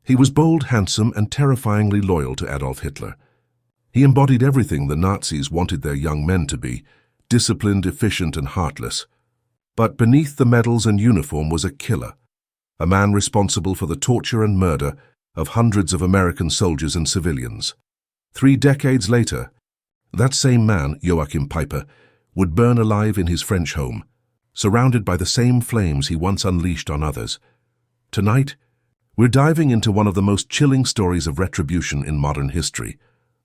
He was bold, handsome, and terrifyingly loyal to Adolf Hitler. He embodied everything the Nazis wanted their young men to be: disciplined, efficient, and heartless. But beneath the medals and uniform was a killer, a man responsible for the torture and murder of hundreds of American soldiers and civilians. 3 decades later, that same man, Joachim Peiper, would burn alive in his French home, surrounded by the same flames he once unleashed on others. Tonight, we're diving into one of the most chilling stories of retribution in modern history: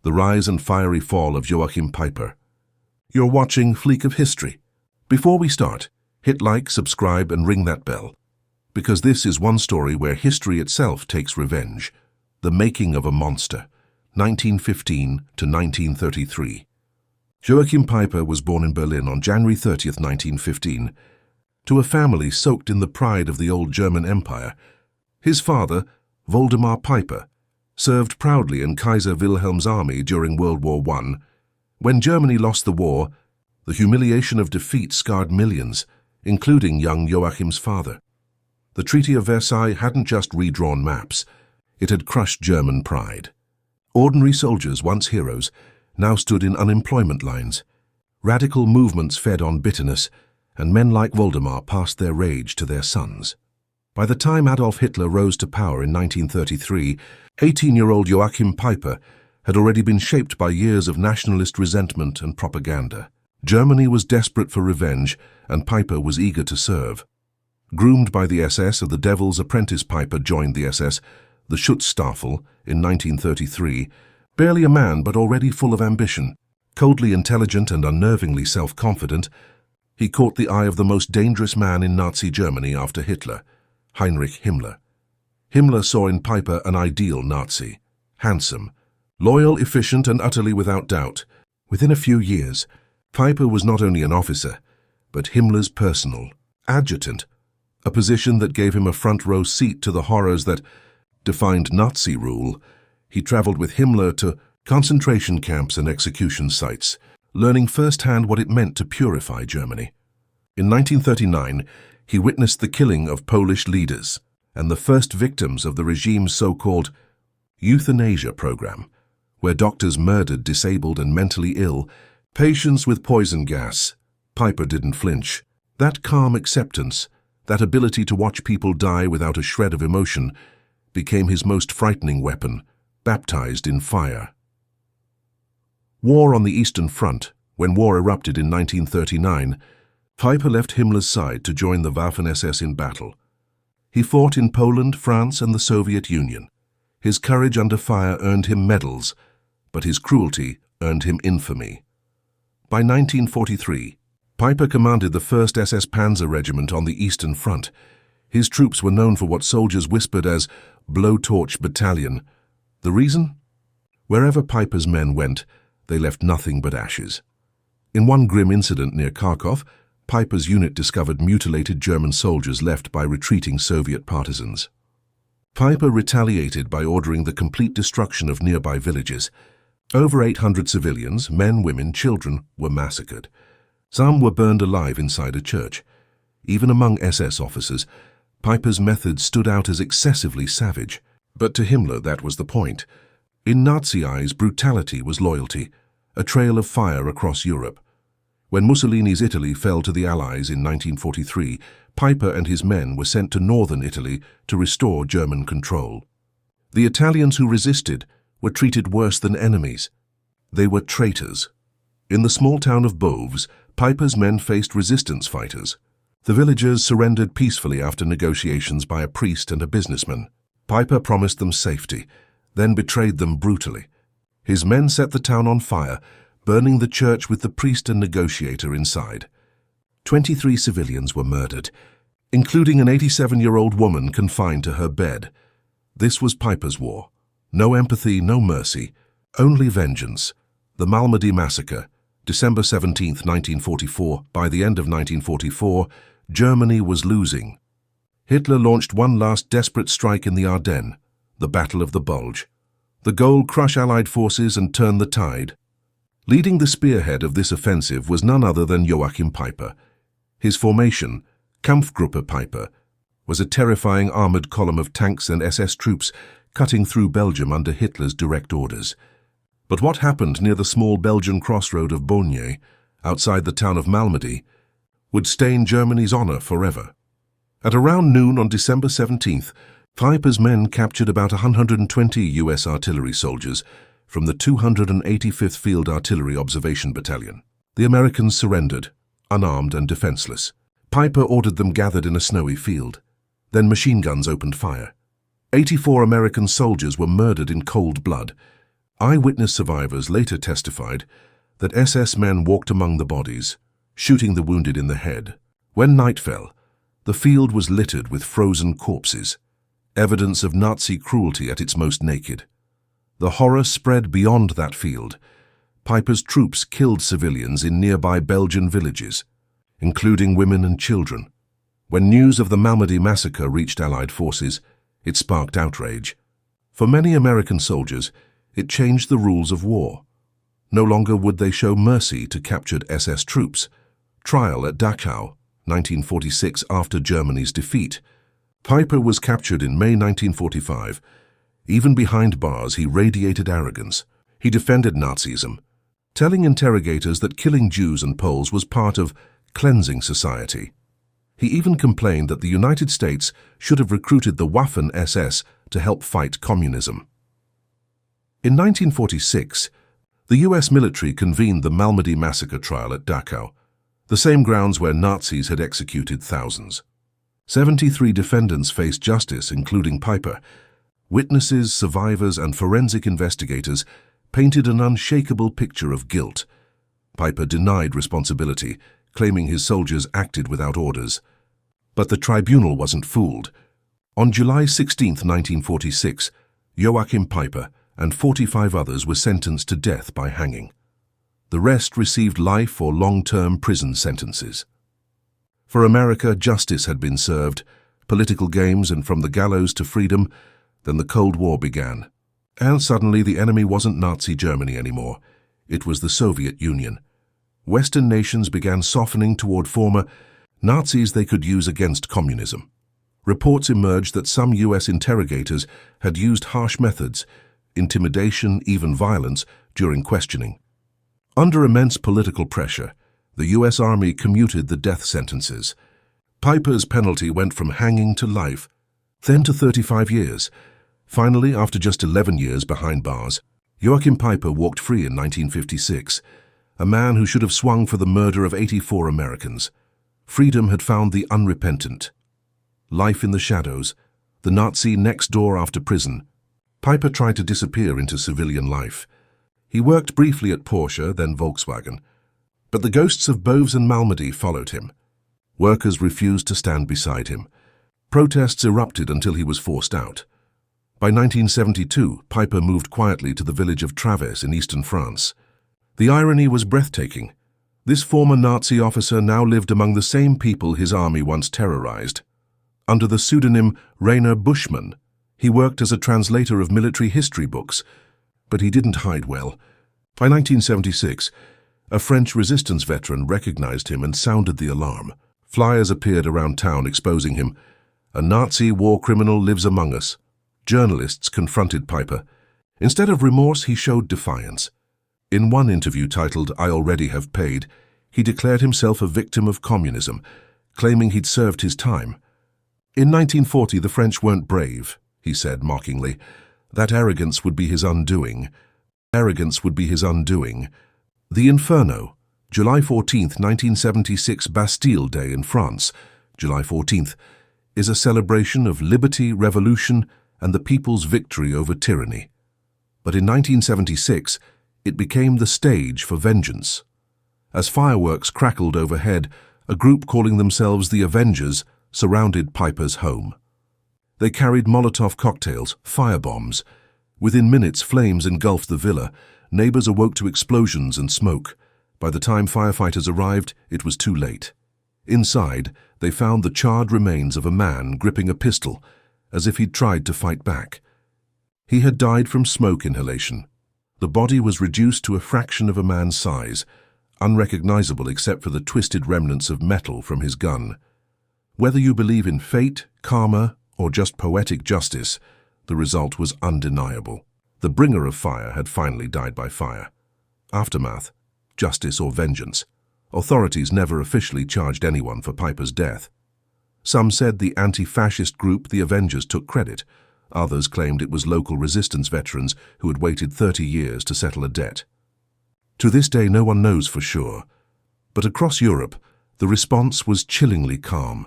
the rise and fiery fall of Joachim Peiper. You're watching Fleek of History. Before we start, hit like, subscribe, and ring that bell, because this is one story where history itself takes revenge. The making of a monster, 1915 to 1933. Joachim Peiper was born in Berlin on January 30th, 1915, to a family soaked in the pride of the old German Empire. His father, Waldemar Peiper, served proudly in Kaiser Wilhelm's army during World War I. When Germany lost the war, the humiliation of defeat scarred millions, including young Joachim's father. The Treaty of Versailles hadn't just redrawn maps, it had crushed German pride. Ordinary soldiers, once heroes, now stood in unemployment lines. Radical movements fed on bitterness, and men like Waldemar passed their rage to their sons. By the time Adolf Hitler rose to power in 1933, 18-year-old Joachim Peiper had already been shaped by years of nationalist resentment and propaganda. Germany was desperate for revenge, and Peiper was eager to serve. Groomed by the SS, the Devil's Apprentice, Peiper joined the SS, the Schutzstaffel, in 1933, barely a man but already full of ambition. Coldly intelligent and unnervingly self-confident, he caught the eye of the most dangerous man in Nazi Germany after Hitler, Heinrich Himmler. Himmler saw in Peiper an ideal Nazi: handsome, loyal, efficient, and utterly without doubt. Within a few years, Peiper was not only an officer, but Himmler's personal adjutant, a position that gave him a front-row seat to the horrors that defined Nazi rule. He traveled with Himmler to concentration camps and execution sites, learning firsthand what it meant to purify Germany. In 1939, he witnessed the killing of Polish leaders and the first victims of the regime's so-called euthanasia program, where doctors murdered disabled and mentally ill patients with poison gas. Peiper didn't flinch. That calm acceptance, that ability to watch people die without a shred of emotion, became his most frightening weapon, baptized in fire. War on the Eastern Front. When war erupted in 1939, Peiper left Himmler's side to join the Waffen-SS in battle. He fought in Poland, France, and the Soviet Union. His courage under fire earned him medals, but his cruelty earned him infamy. By 1943, Peiper commanded the 1st SS Panzer Regiment on the Eastern Front. His troops were known for what soldiers whispered as blowtorch battalion. The reason? Wherever Peiper's men went, they left nothing but ashes. In one grim incident near Kharkov, Peiper's unit discovered mutilated German soldiers left by retreating Soviet partisans. Peiper retaliated by ordering the complete destruction of nearby villages. Over 800 civilians, men, women, children, were massacred. Some were burned alive inside a church. Even among SS officers, Peiper's methods stood out as excessively savage. But to Himmler, that was the point. In Nazi eyes, brutality was loyalty, a trail of fire across Europe. When Mussolini's Italy fell to the Allies in 1943, Peiper and his men were sent to northern Italy to restore German control. The Italians who resisted were treated worse than enemies. They were traitors. In the small town of Boves, Peiper's men faced resistance fighters. The villagers surrendered peacefully after negotiations by a priest and a businessman. Peiper promised them safety, then betrayed them brutally. His men set the town on fire, burning the church with the priest and negotiator inside. 23 civilians were murdered, including an 87-year-old woman confined to her bed. This was Peiper's war. No empathy, no mercy, only vengeance. The Malmedy Massacre, December 17, 1944. By the end of 1944, Germany was losing. Hitler launched one last desperate strike in the Ardennes, the Battle of the Bulge. The goal: crush Allied forces and turn the tide. Leading the spearhead of this offensive was none other than Joachim Peiper. His formation, Kampfgruppe Peiper, was a terrifying armored column of tanks and SS troops cutting through Belgium under Hitler's direct orders. But what happened near the small Belgian crossroad of Bulge, outside the town of Malmedy, would stain Germany's honor forever. At around noon on December 17th, Peiper's men captured about 120 U.S. artillery soldiers from the 285th Field Artillery Observation Battalion. The Americans surrendered, unarmed and defenseless. Peiper ordered them gathered in a snowy field. Then machine guns opened fire. 84 American soldiers were murdered in cold blood. Eyewitness survivors later testified that SS men walked among the bodies, shooting the wounded in the head. When night fell, the field was littered with frozen corpses, evidence of Nazi cruelty at its most naked. The horror spread beyond that field. Peiper's troops killed civilians in nearby Belgian villages, including women and children. When news of the Malmedy massacre reached Allied forces, it sparked outrage. For many American soldiers, it changed the rules of war. No longer would they show mercy to captured SS troops. Trial at Dachau, 1946, after Germany's defeat. Peiper was captured in May 1945. Even behind bars, he radiated arrogance. He defended Nazism, telling interrogators that killing Jews and Poles was part of cleansing society. He even complained that the United States should have recruited the Waffen-SS to help fight communism. In 1946, the U.S. military convened the Malmedy massacre trial at Dachau, the same grounds where Nazis had executed thousands. 73 defendants faced justice, including Peiper. Witnesses, survivors, and forensic investigators painted an unshakable picture of guilt. Peiper denied responsibility, claiming his soldiers acted without orders. But the tribunal wasn't fooled. On July 16, 1946, Joachim Peiper and 45 others were sentenced to death by hanging. The rest received life or long-term prison sentences. For America, justice had been served, political games, and from the gallows to freedom. Then the Cold War began. And suddenly the enemy wasn't Nazi Germany anymore. It was the Soviet Union. Western nations began softening toward former Nazis they could use against communism. Reports emerged that some U.S. interrogators had used harsh methods, intimidation, even violence, during questioning. Under immense political pressure, the U.S. Army commuted the death sentences. Peiper's penalty went from hanging to life, then to 35 years. Finally, after just 11 years behind bars, Joachim Peiper walked free in 1956, a man who should have swung for the murder of 84 Americans. Freedom had found the unrepentant. Life in the shadows, the Nazi next door after prison. Peiper tried to disappear into civilian life. He worked briefly at Porsche, then Volkswagen. But the ghosts of Boves and Malmedy followed him. Workers refused to stand beside him. Protests erupted until he was forced out. By 1972, Peiper moved quietly to the village of Traves in eastern France. The irony was breathtaking. This former Nazi officer now lived among the same people his army once terrorized. Under the pseudonym Rainer Buschmann, he worked as a translator of military history books, but he didn't hide well. By 1976, a French resistance veteran recognized him and sounded the alarm. Flyers appeared around town exposing him. A Nazi war criminal lives among us. Journalists confronted Peiper. Instead of remorse, he showed defiance. In one interview titled "I Already Have Paid," he declared himself a victim of communism, claiming he'd served his time. In 1940, the French weren't brave, he said mockingly. That arrogance would be his undoing. Arrogance would be his undoing. The Inferno, July 14, 1976, Bastille Day in France, July 14th, is a celebration of liberty, revolution, and the people's victory over tyranny. But in 1976, it became the stage for vengeance. As fireworks crackled overhead, a group calling themselves the Avengers surrounded Peiper's home. They carried Molotov cocktails, firebombs. Within minutes, flames engulfed the villa. Neighbors awoke to explosions and smoke. By the time firefighters arrived, it was too late. Inside, they found the charred remains of a man gripping a pistol, as if he'd tried to fight back. He had died from smoke inhalation. The body was reduced to a fraction of a man's size, unrecognizable except for the twisted remnants of metal from his gun. Whether you believe in fate, karma, or just poetic justice, the result was undeniable. The bringer of fire had finally died by fire. Aftermath: justice or vengeance. Authorities never officially charged anyone for Peiper's death. Some said the anti-fascist group the Avengers took credit. Others claimed it was local resistance veterans who had waited 30 years to settle a debt. To this day, no one knows for sure. But across Europe, the response was chillingly calm.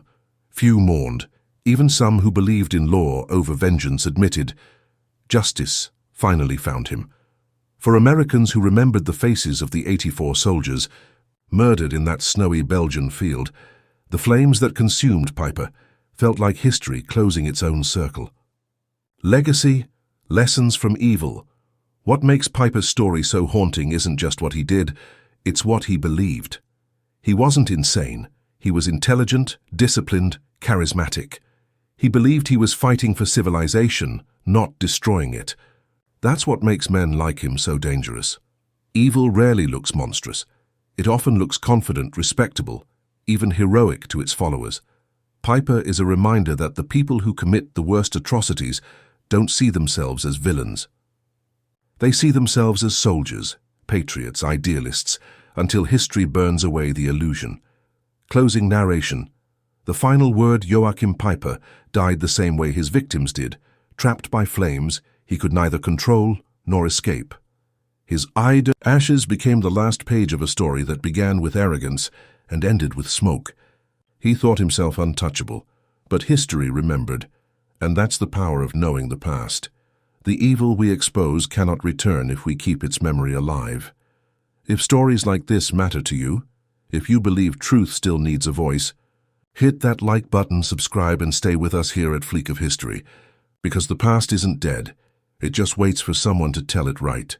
Few mourned. Even some who believed in law over vengeance admitted justice finally found him. For Americans who remembered the faces of the 84 soldiers murdered in that snowy Belgian field, the flames that consumed Peiper felt like history closing its own circle. Legacy, lessons from evil. What makes Peiper's story so haunting isn't just what he did, it's what he believed. He wasn't insane. He was intelligent, disciplined, charismatic. He believed he was fighting for civilization, not destroying it. That's what makes men like him so dangerous. Evil rarely looks monstrous. It often looks confident, respectable, even heroic to its followers. Peiper is a reminder that the people who commit the worst atrocities don't see themselves as villains. They see themselves as soldiers, patriots, idealists, until history burns away the illusion. Closing narration. The final word: Joachim Peiper died the same way his victims did, trapped by flames he could neither control nor escape. His aide ashes became the last page of a story that began with arrogance and ended with smoke. He thought himself untouchable, but history remembered, and that's the power of knowing the past. The evil we expose cannot return if we keep its memory alive. If stories like this matter to you, if you believe truth still needs a voice, hit that like button, subscribe, and stay with us here at Fleek of History, because the past isn't dead. It just waits for someone to tell it right.